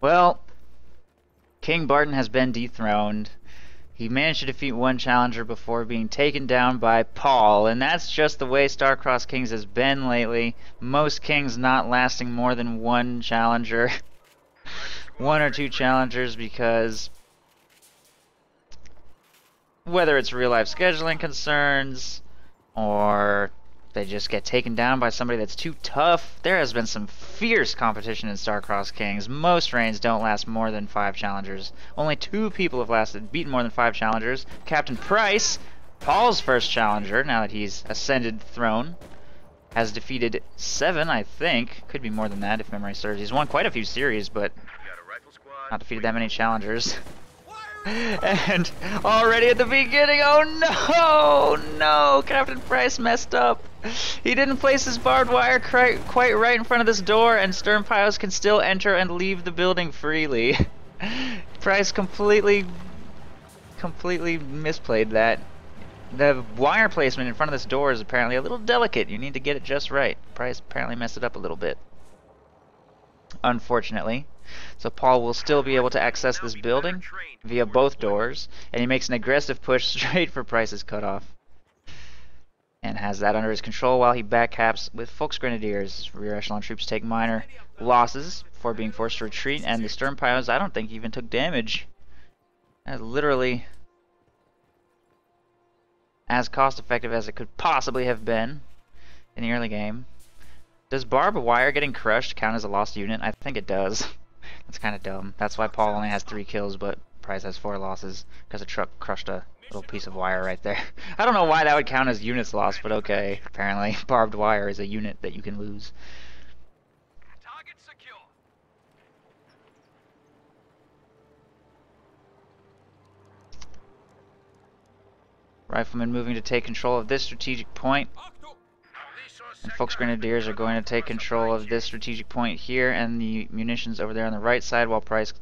Well, King Barton has been dethroned. He managed to defeat one challenger before being taken down by Paul, and that's just the way Star-Crossed Kings has been lately. Most kings not lasting more than one challenger. One or two challengers, because whether it's real-life scheduling concerns or they just get taken down by somebody that's too tough. There has been some fierce competition in Star-Crossed Kings. Most reigns don't last more than 5 challengers. Only 2 people have beaten more than 5 challengers. CaptainSPrice, Paul's first challenger, now that he's ascended the throne, has defeated 7, I think. Could be more than that if memory serves. He's won quite a few series, but not defeated that many challengers. And already at the beginning, oh no, CaptainSPrice messed up. He didn't place his barbed wire quite right in front of this door, and stern piles can still enter and leave the building freely. Price completely misplayed that. The wire placement in front of this door is apparently a little delicate. You need to get it just right. Price apparently messed it up a little bit, unfortunately. So Paul will still be able to access this building via both doors, and he makes an aggressive push straight for Price's cutoff, and has that under his control while he backcaps with Volksgrenadiers. Rear echelon troops take minor losses before being forced to retreat, and the stern piles I don't think even took damage. That's literally as cost effective as it could possibly have been in the early game. Does barbed wire getting crushed count as a lost unit? I think it does. That's kind of dumb. That's why Paul only has 3 kills, but Price has 4 losses, because a truck crushed a little piece of wire right there. I don't know why that would count as units lost, but okay. Apparently, barbed wire is a unit that you can lose. Target secure. Riflemen moving to take control of this strategic point. And Volksgrenadiers are going to take control of this strategic point here, and the munitions over there on the right side, while Price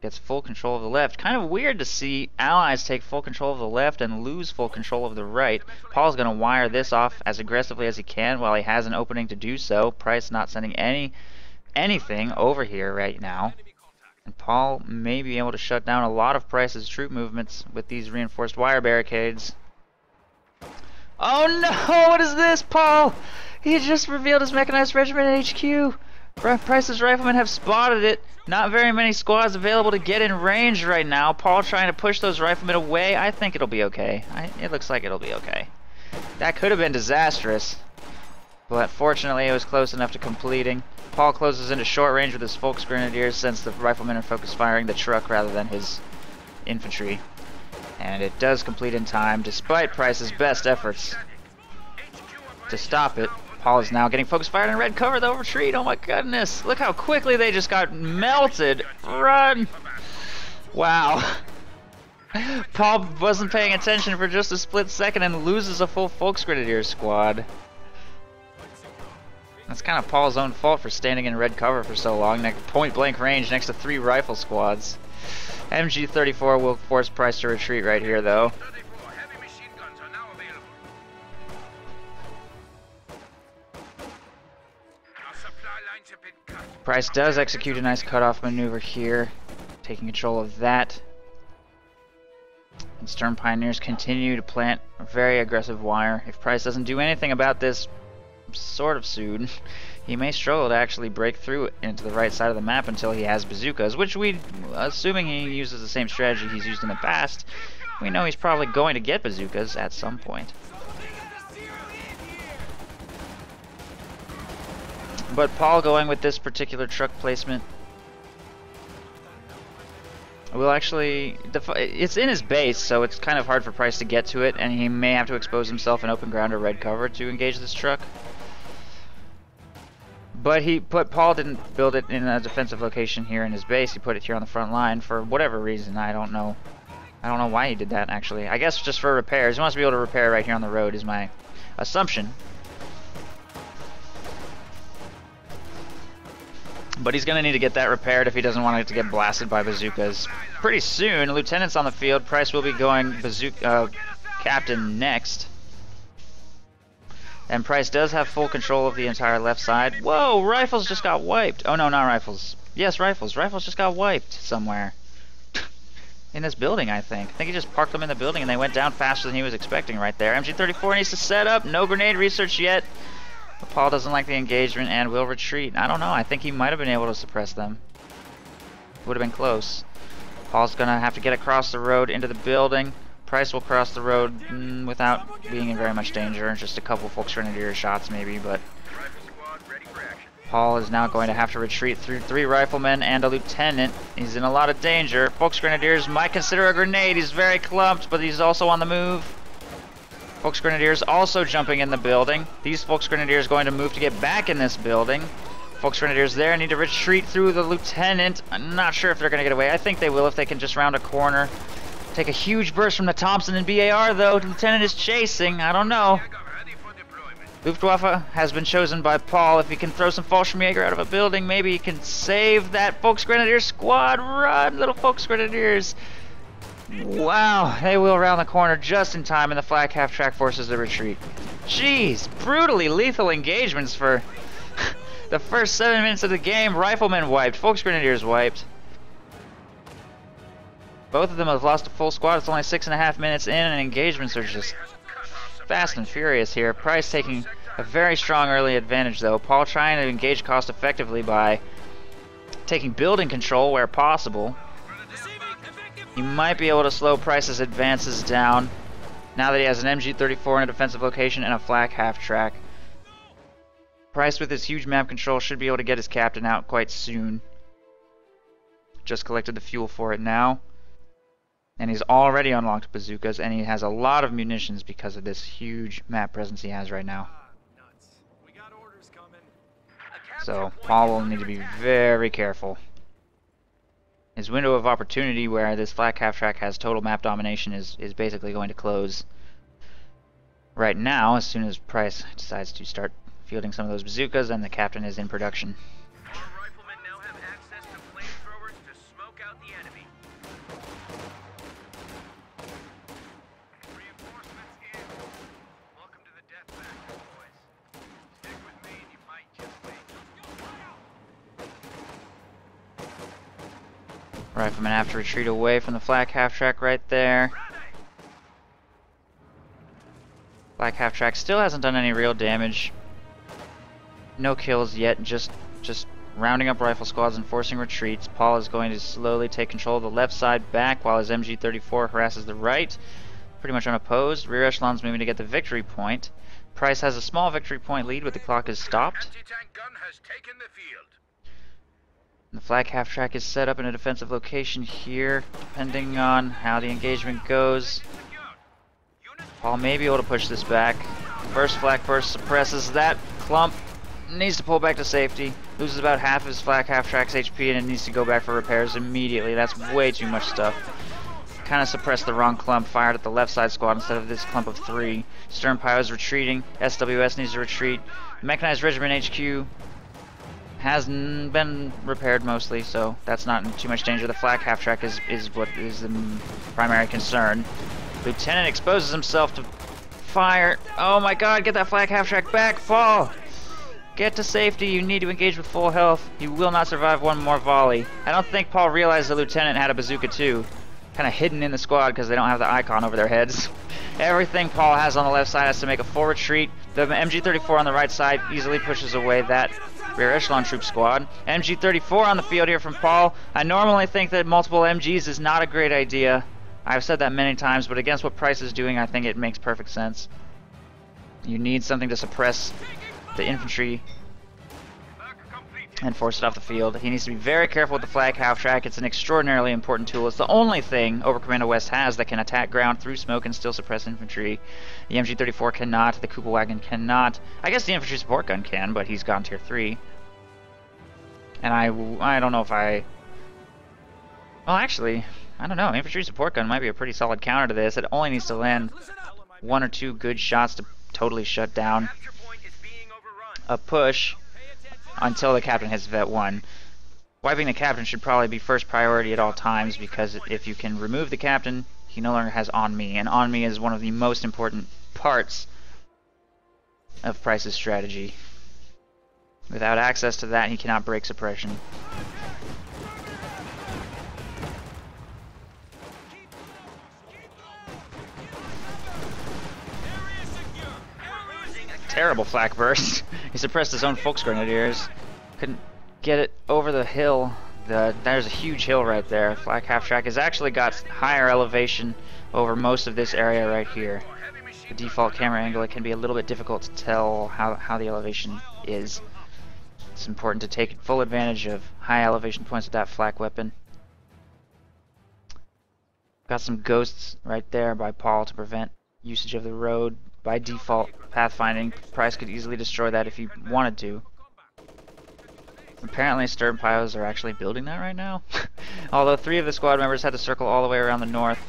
gets full control of the left. Kind of weird to see allies take full control of the left and lose full control of the right. Paul's going to wire this off as aggressively as he can while he has an opening to do so. Price not sending anything over here right now. And Paul may be able to shut down a lot of Price's troop movements with these reinforced wire barricades. Oh no, what is this, Paul? He just revealed his mechanized regiment HQ. Price's riflemen have spotted it. Not very many squads available to get in range right now. Paul trying to push those riflemen away. I think it'll be okay. It looks like it'll be okay. That could have been disastrous, but fortunately it was close enough to completing. Paul closes into short range with his Volksgrenadiers, since the riflemen are focused firing the truck rather than his infantry. And it does complete in time, despite Price's best efforts to stop it. Paul is now getting focus fired in red cover, though. Retreat. Oh my goodness. Look how quickly they just got melted. Run. Wow. Paul wasn't paying attention for just a split second and loses a full Volksgrenadier squad. That's kind of Paul's own fault for standing in red cover for so long, point blank range next to 3 rifle squads. MG-34 will force Price to retreat right here, though. Price does execute a nice cutoff maneuver here, taking control of that. And Stern Pioneers continue to plant a very aggressive wire. If Price doesn't do anything about this sort of soon, he may struggle to actually break through into the right side of the map until he has bazookas, which assuming he uses the same strategy he's used in the past, we know he's probably going to get bazookas at some point. But Paul going with this particular truck placement will actually, it's in his base, so it's kind of hard for Price to get to it, and he may have to expose himself in open ground or red cover to engage this truck. But Paul didn't build it in a defensive location here in his base. He put it here on the front line for whatever reason. I don't know why he did that, actually. I guess just for repairs. He wants to be able to repair right here on the road is my assumption. But he's going to need to get that repaired if he doesn't want it to get blasted by bazookas. Pretty soon, Lieutenant's on the field. Price will be going Captain next. And Price does have full control of the entire left side. Whoa, Rifles just got wiped. Oh no, not Rifles. Yes, Rifles. Rifles just got wiped somewhere. In this building, I think. I think he just parked them in the building and they went down faster than he was expecting right there. MG34 needs to set up. No grenade research yet. But Paul doesn't like the engagement and will retreat. I don't know. I think he might have been able to suppress them. Would have been close. Paul's going to have to get across the road into the building. Price will cross the road without being in very much danger. Just a couple Volksgrenadier shots maybe, but Paul is now going to have to retreat through 3 riflemen and a lieutenant. He's in a lot of danger. Volksgrenadiers might consider a grenade. He's very clumped, but he's also on the move. Volksgrenadiers also jumping in the building. These Volksgrenadiers going to move to get back in this building. Volksgrenadiers there need to retreat through the lieutenant. I'm not sure if they're going to get away. I think they will if they can just round a corner. Take a huge burst from the Thompson and BAR though. The lieutenant is chasing. I don't know. Luftwaffe has been chosen by Paul. If he can throw some Fallschirmjäger out of a building, maybe he can save that Volksgrenadier squad. Run, little Volksgrenadiers. Wow, they will round the corner just in time, and the Flak half-track forces the retreat. Jeez, brutally lethal engagements for the first 7 minutes of the game. Riflemen wiped, Volksgrenadiers wiped. Both of them have lost a full squad. It's only 6.5 minutes in, and engagements are just fast and furious here. Price taking a very strong early advantage though. Paul trying to engage cost effectively by taking building control where possible. He might be able to slow Price's advances down now that he has an MG34 in a defensive location and a Flak half-track. Price with his huge map control should be able to get his captain out quite soon. Just collected the fuel for it now. And he's already unlocked bazookas, and he has a lot of munitions because of this huge map presence he has right now. So Paul will need to be very careful. His window of opportunity where this Flak half-track has total map domination is basically going to close right now as soon as Price decides to start fielding some of those bazookas and the captain is in production. Riflemen have to retreat away from the Flak half-track right there. Flak half-track still hasn't done any real damage. No kills yet, just rounding up rifle squads and forcing retreats. Paul is going to slowly take control of the left side back while his MG34 harasses the right. Pretty much unopposed. Rear echelon's moving to get the victory point. Price has a small victory point lead, but the clock is stopped. The Flak half-track is set up in a defensive location here, depending on how the engagement goes. Paul may be able to push this back. First Flak burst suppresses that clump. Needs to pull back to safety. Loses about half of his Flak half-track's HP and it needs to go back for repairs immediately. That's way too much stuff. Kind of suppressed the wrong clump, fired at the left side squad instead of this clump of 3. Stern Pio is retreating. SWS needs to retreat. Mechanized Regiment HQ has been repaired mostly, so that's not in too much danger. The Flak half-track is what is the primary concern. Lieutenant exposes himself to fire. Oh my god, get that Flak half-track back, Paul! Get to safety, you need to engage with full health. He will not survive one more volley. I don't think Paul realized the lieutenant had a bazooka too. Kind of hidden in the squad because they don't have the icon over their heads. Everything Paul has on the left side has to make a full retreat. The MG34 on the right side easily pushes away that rear echelon troop squad. MG34 on the field here from Paul. I normally think that multiple MGs is not a great idea. I've said that many times, but against what Price is doing, I think it makes perfect sense. You need something to suppress the infantry and force it off the field. He needs to be very careful with the Flak half-track. It's an extraordinarily important tool. It's the only thing Oberkommando West has that can attack ground through smoke and still suppress infantry. The MG34 cannot, the Kugelwagen cannot. I guess the infantry support gun can, but he's gone tier 3. And I don't know if I... Well, actually, I don't know. Infantry support gun might be a pretty solid counter to this. It only needs to land 1 or 2 good shots to totally shut down a push until the captain hits Vet 1. Wiping the captain should probably be first priority at all times, because if you can remove the captain, he no longer has on me, and on me is one of the most important parts of Price's strategy. Without access to that, he cannot break suppression. Terrible flak burst. He suppressed his own Volksgrenadiers. Couldn't get it over the hill. There's a huge hill right there. Flak half-track has actually got higher elevation over most of this area right here. The default camera angle, it can be a little bit difficult to tell how the elevation is. It's important to take full advantage of high elevation points with that flak weapon. Got some ghosts right there by Paul to prevent usage of the road. By default, pathfinding, Price could easily destroy that if he wanted to. Apparently Stern Pios are actually building that right now. Although 3 of the squad members had to circle all the way around the north.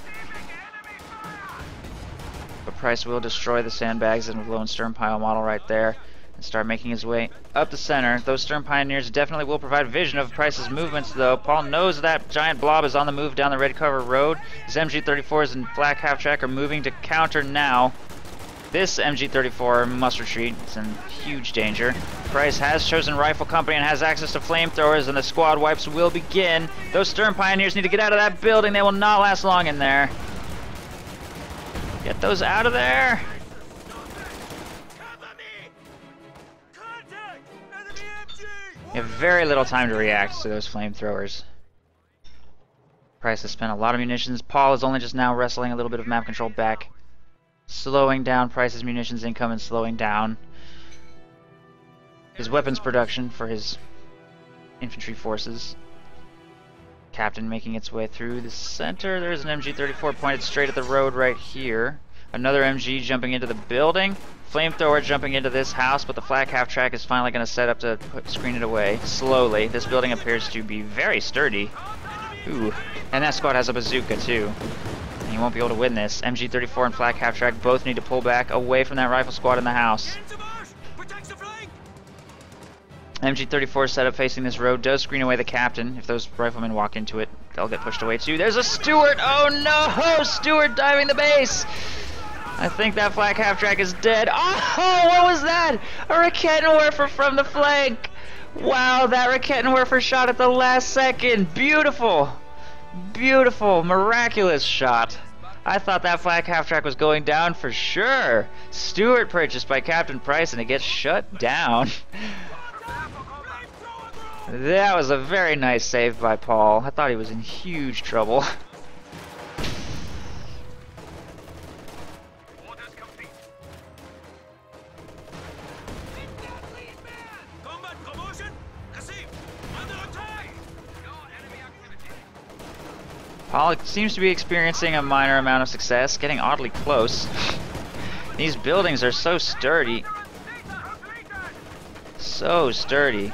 But Price will destroy the sandbags and lone Stern Pile model right there and start making his way up the center. Those Stern Pioneers definitely will provide vision of Price's movements though. Paul knows that giant blob is on the move down the red cover road. His MG-34s and Flak half-track are moving to counter now. This MG-34 must retreat. It's in huge danger. Price has chosen Rifle Company and has access to flamethrowers, and the squad wipes will begin. Those Stern Pioneers need to get out of that building. They will not last long in there. Get those out of there. You have very little time to react to those flamethrowers. Price has spent a lot of munitions. Paul is only just now wrestling a little bit of map control back. Slowing down Price's munitions income and slowing down his weapons production for his infantry forces. Captain making its way through the center. There's an MG-34 pointed straight at the road right here. Another MG jumping into the building. Flamethrower jumping into this house, but the Flak half-track is finally going to set up to screen it away slowly. This building appears to be very sturdy. Ooh, and that squad has a bazooka too. You won't be able to win this. MG-34 and Flak half-track both need to pull back away from that rifle squad in the house. MG-34 set up facing this road does screen away the captain. If those riflemen walk into it, they'll get pushed away too. There's a Stewart! Oh no! Stewart diving the base! I think that Flak half-track is dead. Oh, what was that? A Raketenwerfer from the flank! Wow, that Raketenwerfer shot at the last second. Beautiful! Beautiful, miraculous shot. I thought that Flak half-track was going down for sure. Stewart purchased by CaptainSPrice and it gets shut down. That was a very nice save by Paul. I thought he was in huge trouble. Paul seems to be experiencing a minor amount of success, getting oddly close. These buildings are so sturdy. So sturdy.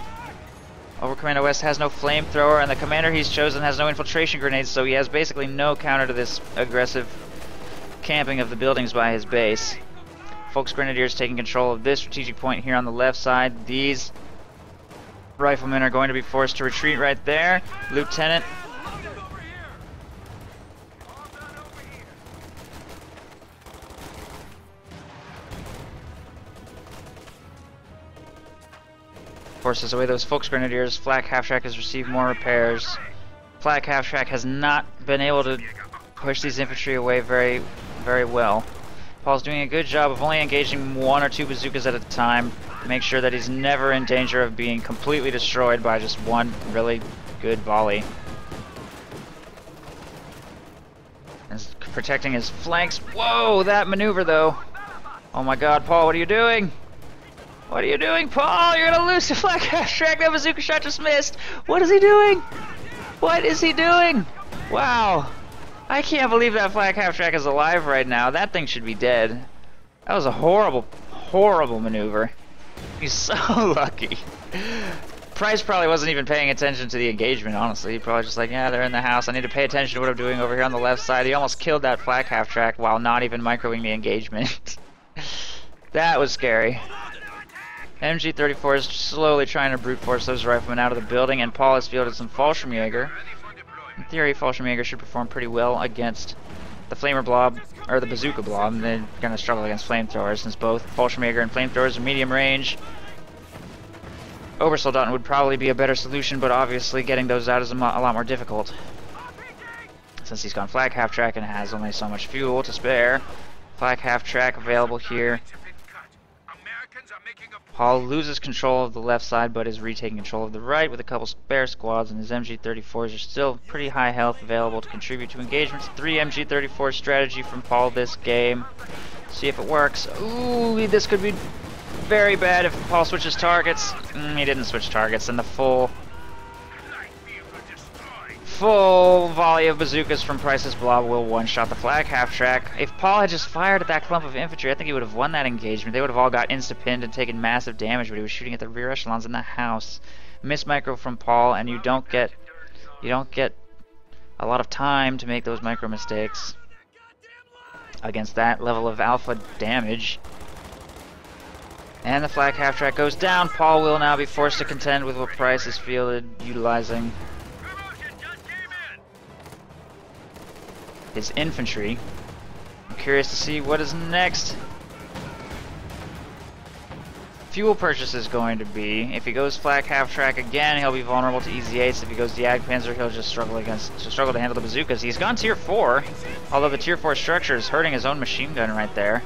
Overcommander West has no flamethrower, and the commander he's chosen has no infiltration grenades, so he has basically no counter to this aggressive camping of the buildings by his base. Volksgrenadiers taking control of this strategic point here on the left side. These riflemen are going to be forced to retreat right there. Lieutenant forces away those Volksgrenadiers. Flak half-track has received more repairs. Flak half-track has not been able to push these infantry away very well. Paul's doing a good job of only engaging 1 or 2 bazookas at a time. Make sure that he's never in danger of being completely destroyed by just one really good volley. And protecting his flanks. Whoa, that maneuver though. Oh my god, Paul, what are you doing? What are you doing, Paul? You're gonna lose to Flak half-track. That bazooka shot just missed. What is he doing? What is he doing? Wow. I can't believe that Flak half-track is alive right now. That thing should be dead. That was a horrible, horrible maneuver. He's so lucky. Price probably wasn't even paying attention to the engagement, honestly. He probably just like, yeah, they're in the house. I need to pay attention to what I'm doing over here on the left side. He almost killed that Flak half-track while not even microing the engagement. That was scary. MG-34 is slowly trying to brute force those riflemen out of the building, and Paul has fielded some Fallschirmjäger. In theory, Fallschirmjäger should perform pretty well against the flamer blob, or the bazooka blob, and they're going to struggle against flamethrowers since both Fallschirmjäger and flamethrowers are medium range. Obersoldaten would probably be a better solution, but obviously getting those out is a lot more difficult. Since he's gone Flak half-track and has only so much fuel to spare. Flak half-track available here. Paul loses control of the left side, but is retaking control of the right with a couple spare squads, and his MG-34s are still pretty high health available to contribute to engagements. 3 MG-34 strategy from Paul this game. See if it works. Ooh, this could be very bad if Paul switches targets. He didn't switch targets, and the full volley of bazookas from Price's blob will one-shot the Flak half-track. If Paul had just fired at that clump of infantry, I think he would have won that engagement. They would have all got insta-pinned and taken massive damage, but he was shooting at the rear echelons in the house. Miss micro from Paul, and you don't get a lot of time to make those micro mistakes against that level of alpha damage. And the Flak half-track goes down. Paul will now be forced to contend with what Price is fielded, utilizing his infantry. I'm curious to see what is next. Fuel purchase is going to be, if he goes Flak half-track again, he'll be vulnerable to easy 8s. If he goes Jagdpanzer, he'll just struggle to handle the bazookas. He's gone tier 4, although the tier 4 structure is hurting his own machine gun right there.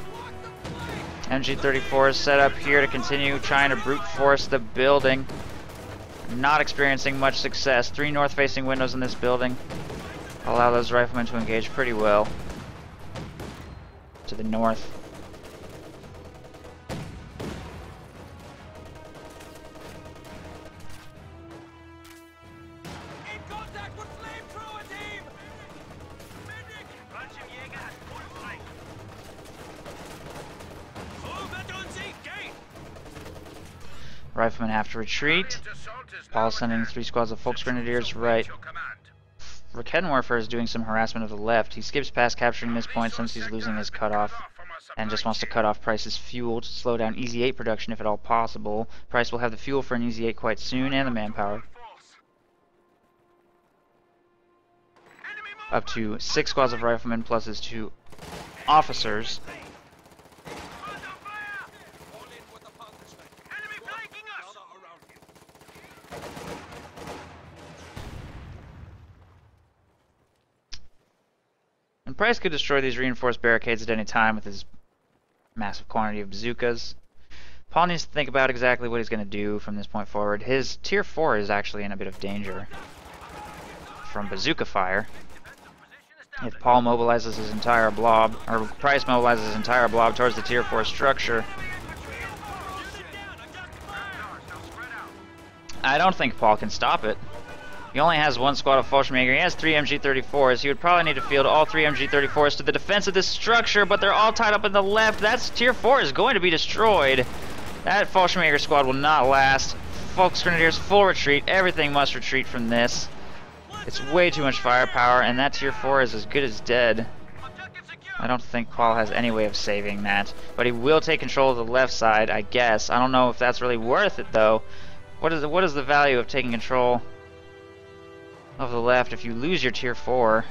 MG-34 is set up here to continue trying to brute force the building. Not experiencing much success. 3 north-facing windows in this building allow those riflemen to engage pretty well to the north. In contact with flamethrower team! Medic! Riflemen have to retreat. Paul sending 3 squads of Volksgrenadiers right. Raketenwerfer is doing some harassment of the left. He skips past capturing this point since he's losing his cutoff, and just wants to cut off Price's fuel to slow down Easy 8 production if at all possible. Price will have the fuel for an Easy 8 quite soon, and the manpower. Up to 6 squads of riflemen plus his 2 officers. And Price could destroy these reinforced barricades at any time with his massive quantity of bazookas. Paul needs to think about exactly what he's going to do from this point forward. His tier 4 is actually in a bit of danger from bazooka fire. If Paul mobilizes his entire blob, or Price mobilizes his entire blob towards the tier 4 structure, I don't think Paul can stop it. He only has 1 squad of Fallschirmjäger. He has 3 MG-34s. He would probably need to field all 3 MG-34s to the defense of this structure, but they're all tied up in the left. That's tier 4 is going to be destroyed. That Fallschirmjäger squad will not last. Volksgrenadiers full retreat. Everything must retreat from this. It's way too much firepower, and that tier 4 is as good as dead. I don't think Paul has any way of saving that, but he will take control of the left side, I guess. I don't know if that's really worth it, though. What is the value of taking control of the left if you lose your tier 4?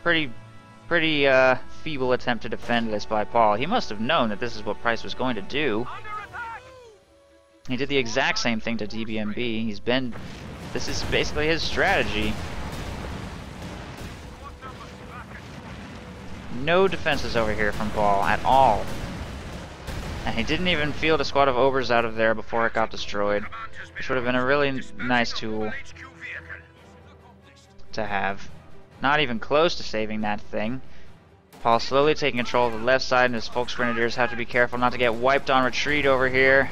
Pretty feeble attempt to defend this by Paul. He must have known that this is what Price was going to do. He did the exact same thing to DBMB. This is basically his strategy. No defenses over here from Paul at all. And he didn't even field a squad of Obers out of there before it got destroyed, which would have been a really nice tool to have. Not even close to saving that thing. Paul slowly taking control of the left side, and his Volksgrenadiers have to be careful not to get wiped on retreat over here.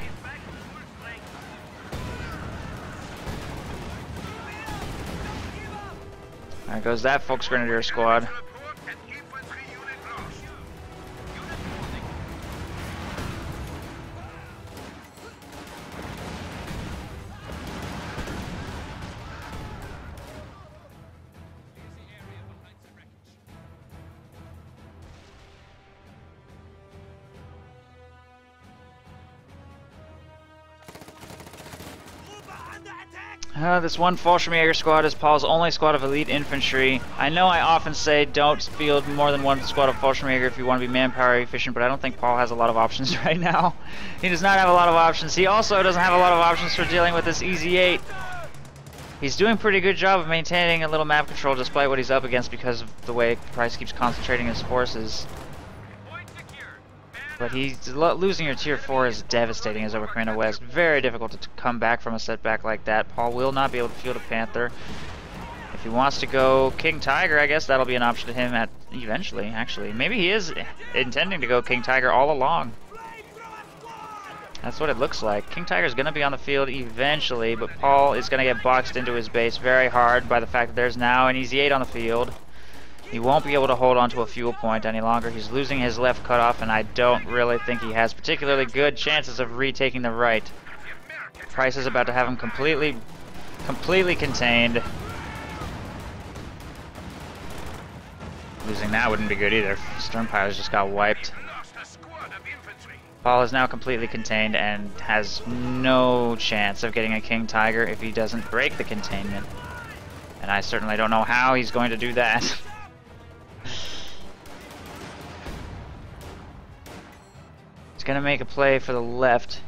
There goes that Volksgrenadier squad. This one Fallschirmjäger squad is Paul's only squad of elite infantry. I know I often say don't field more than one squad of Fallschirmjäger if you want to be manpower efficient, but I don't think Paul has a lot of options right now. He does not have a lot of options. He also doesn't have a lot of options for dealing with this EZ8. He's doing a pretty good job of maintaining a little map control despite what he's up against because of the way Price keeps concentrating his forces. But losing your tier 4 is devastating as over Commander West. Very difficult to come back from a setback like that. Paul will not be able to field a Panther. If he wants to go King Tiger, I guess that'll be an option to him eventually, actually. Maybe he is intending to go King Tiger all along. That's what it looks like. King Tiger's going to be on the field eventually, but Paul is going to get boxed into his base very hard by the fact that there's now an EZ8 on the field. He won't be able to hold on to a fuel point any longer. He's losing his left cutoff, and I don't really think he has particularly good chances of retaking the right. Price is about to have him completely contained. Losing that wouldn't be good either. Stern pilots just got wiped. Paul is now completely contained and has no chance of getting a King Tiger if he doesn't break the containment. And I certainly don't know how he's going to do that. Going to make a play for the left.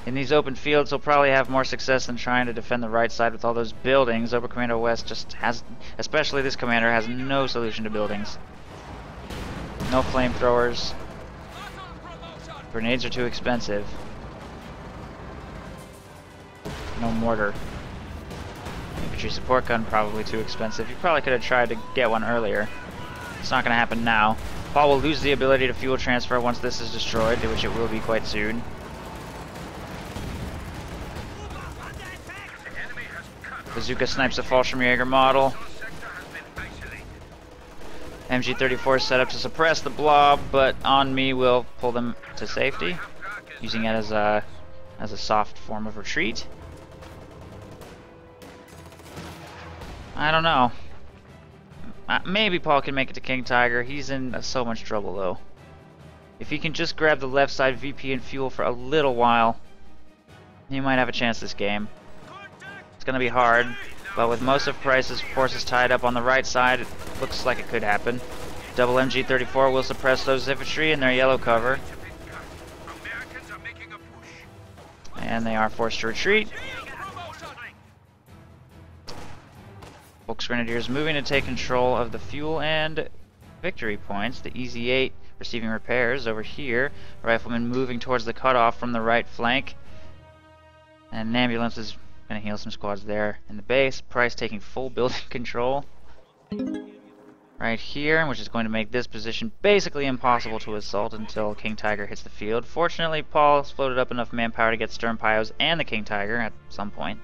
In these open fields, he'll probably have more success than trying to defend the right side with all those buildings. Ober Commander West just has, especially this commander, has no solution to buildings. No flamethrowers. Grenades are too expensive. No mortar. Infantry support gun probably too expensive. You probably could have tried to get one earlier. It's not going to happen now. Paul will lose the ability to fuel transfer once this is destroyed, which it will be quite soon. Bazooka snipes a Fallschirmjäger model. MG34 is set up to suppress the blob, but on me will pull them to safety, using it as a soft form of retreat. I don't know. Maybe Paul can make it to King Tiger. He's in so much trouble though. If he can just grab the left side VP and fuel for a little while, he might have a chance this game. It's going to be hard, but with most of Price's forces tied up on the right side, it looks like it could happen. Double MG34 will suppress those infantry in their yellow cover. And they are forced to retreat. Volks Grenadiers moving to take control of the fuel and victory points. The EZ8 receiving repairs over here. Riflemen moving towards the cutoff from the right flank. And an ambulance is going to heal some squads there in the base. Price taking full building control right here, which is going to make this position basically impossible to assault until King Tiger hits the field. Fortunately, Paul's floated up enough manpower to get Stern Pyos and the King Tiger at some point.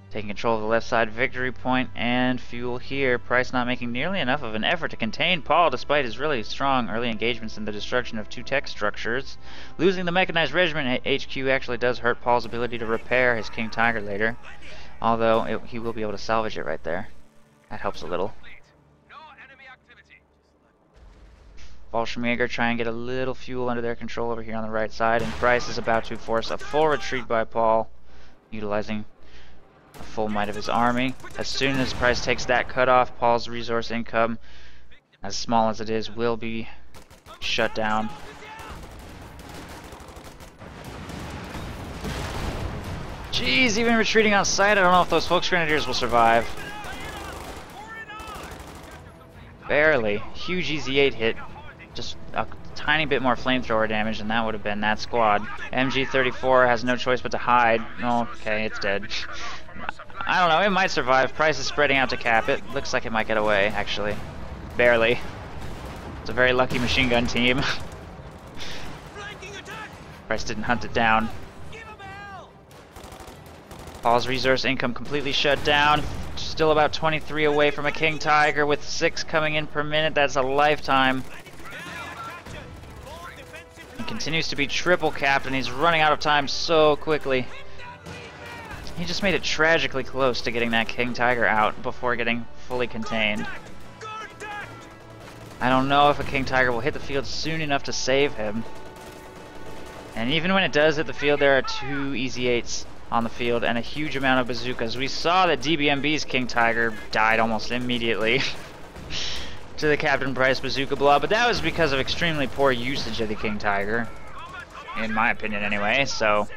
Taking control of the left side victory point and fuel here. Price not making nearly enough of an effort to contain Paul despite his really strong early engagements in the destruction of 2 tech structures. Losing the mechanized regiment at HQ actually does hurt Paul's ability to repair his King Tiger later. Although he will be able to salvage it right there. That helps a little. Fallschirmjäger try and get a little fuel under their control over here on the right side, and Price is about to force a full retreat by Paul, utilizing a full might of his army. As soon as Price takes that cutoff, Paul's resource income, as small as it is, will be shut down. Jeez, even retreating on sight, I don't know if those Volks Grenadiers will survive. Barely. Huge EZ8 hit. Just a tiny bit more flamethrower damage, and that would have been that squad. MG34 has no choice but to hide. Okay, it's dead. I don't know, it might survive. Price is spreading out to cap it. Looks like it might get away, actually. Barely. It's a very lucky machine gun team. Price didn't hunt it down. Paul's resource income completely shut down. Still about 23 away from a King Tiger with 6 coming in per minute. That's a lifetime. He continues to be triple capped, and he's running out of time so quickly. He just made it tragically close to getting that King Tiger out before getting fully contained. I don't know if a King Tiger will hit the field soon enough to save him. And even when it does hit the field, there are 2 EZ8s on the field and a huge amount of bazookas. We saw that DBMB's King Tiger died almost immediately to the CaptainSPrice bazooka blow, but that was because of extremely poor usage of the King Tiger, in my opinion anyway, so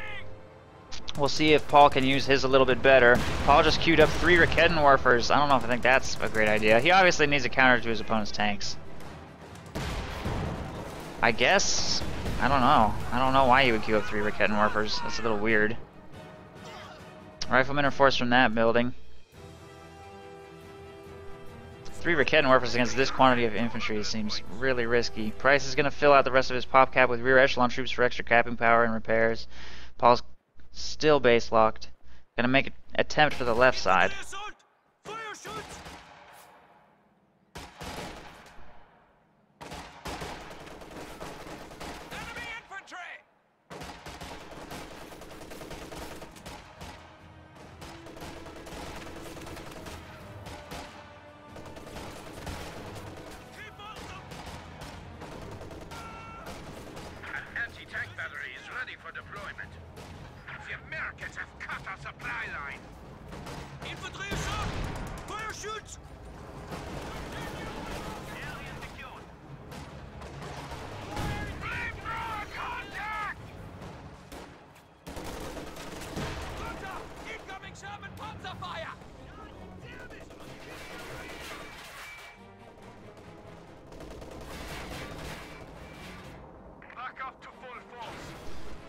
we'll see if Paul can use his a little bit better. Paul just queued up 3 Rakedenwerfers. I don't know if I think that's a great idea. He obviously needs a counter to his opponent's tanks. I guess, I don't know. I don't know why he would queue up 3 Rakedenwerfers. That's a little weird. Riflemen are forced from that building. 3 Rakedenwerfers against this quantity of infantry seems really risky. Price is going to fill out the rest of his pop cap with rear echelon troops for extra capping power and repairs. Paul's still base locked. Going to make an attempt for the left side.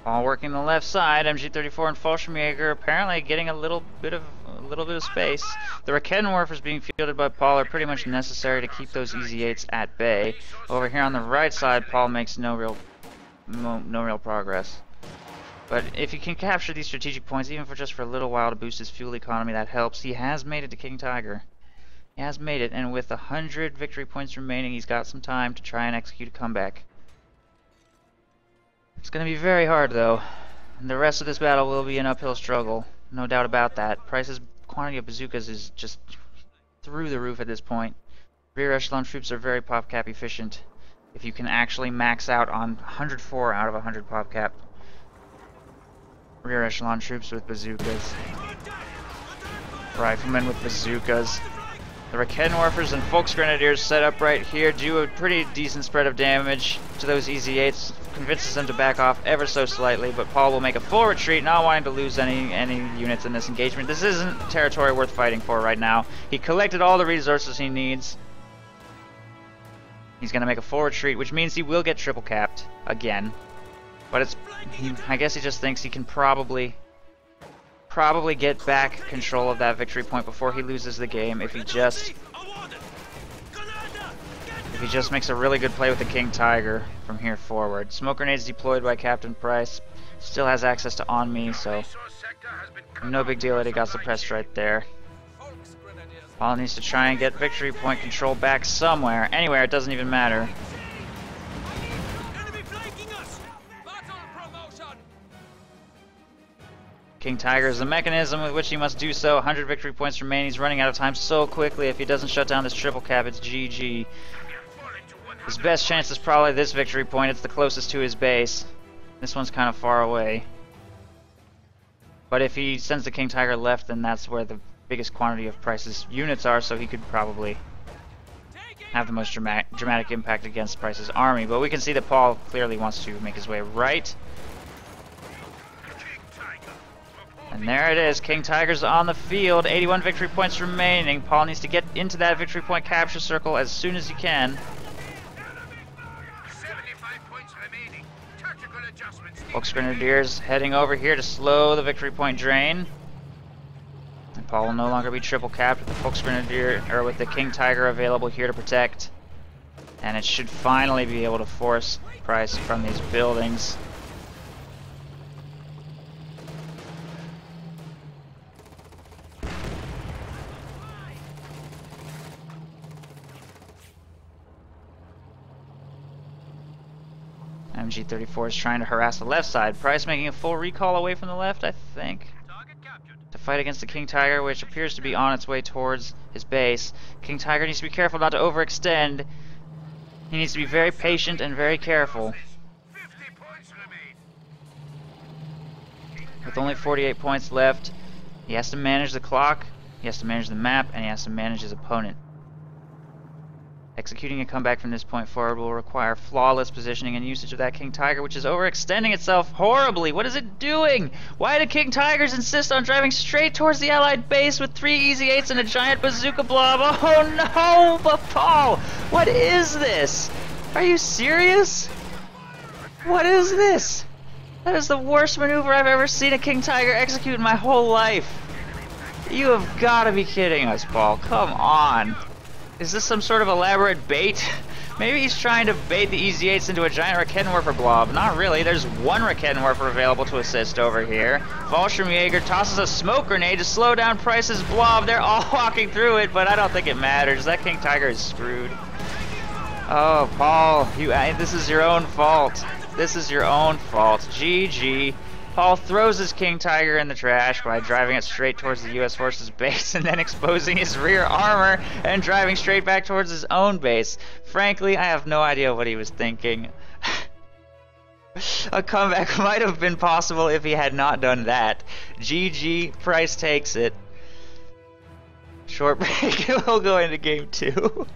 Paul working the left side. MG34 and Fallschirmjäger apparently getting a little bit of space. The Rakedenwerfers being fielded by Paul are pretty much necessary to keep those EZ8s at bay. Over here on the right side, Paul makes no real progress. But if he can capture these strategic points, even for just for a little while to boost his fuel economy, that helps. He has made it to King Tiger. He has made it, and with 100 victory points remaining, he's got some time to try and execute a comeback. It's going to be very hard, though. And the rest of this battle will be an uphill struggle. No doubt about that. Price's quantity of bazookas is just through the roof at this point. Rear echelon troops are very pop cap efficient. If you can actually max out on 104 out of 100 pop cap rear echelon troops with bazookas. Riflemen with bazookas. The Rakedenwerfers and Volksgrenadiers set up right here do a pretty decent spread of damage to those EZ8s. Convinces them to back off ever so slightly, but Paul will make a full retreat, not wanting to lose any units in this engagement. This isn't territory worth fighting for right now. He collected all the resources he needs. He's going to make a full retreat, which means he will get triple capped again. But I guess he just thinks he can probably get back control of that victory point before he loses the game if he just makes a really good play with the King Tiger from here forward. Smoke grenades deployed by CaptainSPrice. Still has access to on me, so no big deal that he got suppressed right there. Paul needs to try and get victory point control back somewhere. Anywhere, it doesn't even matter. King Tiger is the mechanism with which he must do so. 100 victory points remain. He's running out of time so quickly. If he doesn't shut down this triple cap, it's GG. His best chance is probably this victory point. It's the closest to his base. This one's kind of far away. But if he sends the King Tiger left, then that's where the biggest quantity of Price's units are, so he could probably have the most dramatic impact against Price's army. But we can see that Paul clearly wants to make his way right. And there it is, King Tiger's on the field, 81 victory points remaining. Paul needs to get into that victory point capture circle as soon as he can. 75 points remaining. Tactical adjustments. Volksgrenadiers heading over here to slow the victory point drain. And Paul will no longer be triple capped with the Volksgrenadier, or with the King Tiger available here to protect. And it should finally be able to force Price from these buildings. MG34 is trying to harass the left side. Price making a full recall away from the left, I think, to fight against the King Tiger, which appears to be on its way towards his base. King Tiger needs to be careful not to overextend. He needs to be very patient and very careful. With only 48 points left, he has to manage the clock, he has to manage the map, and he has to manage his opponent. Executing a comeback from this point forward will require flawless positioning and usage of that King Tiger, which is overextending itself horribly. What is it doing? Why do King Tigers insist on driving straight towards the Allied base with 3 Easy 8s and a giant bazooka blob? Oh no, but Paul, what is this? Are you serious? What is this? That is the worst maneuver I've ever seen a King Tiger execute in my whole life. You have got to be kidding us, Paul. Come on. Is this some sort of elaborate bait? Maybe he's trying to bait the Easy 8s into a giant Raketenwerfer blob. Not really. There's one Raketenwerfer available to assist over here. Fallschirmjäger tosses a smoke grenade to slow down Price's blob. They're all walking through it, but I don't think it matters. That King Tiger is screwed. Oh, Paul, this is your own fault. This is your own fault. GG. Paul throws his King Tiger in the trash by driving it straight towards the U.S. Forces base and then exposing his rear armor and driving straight back towards his own base. Frankly, I have no idea what he was thinking. A comeback might have been possible if he had not done that. GG, Price takes it. Short break, we'll go into game 2.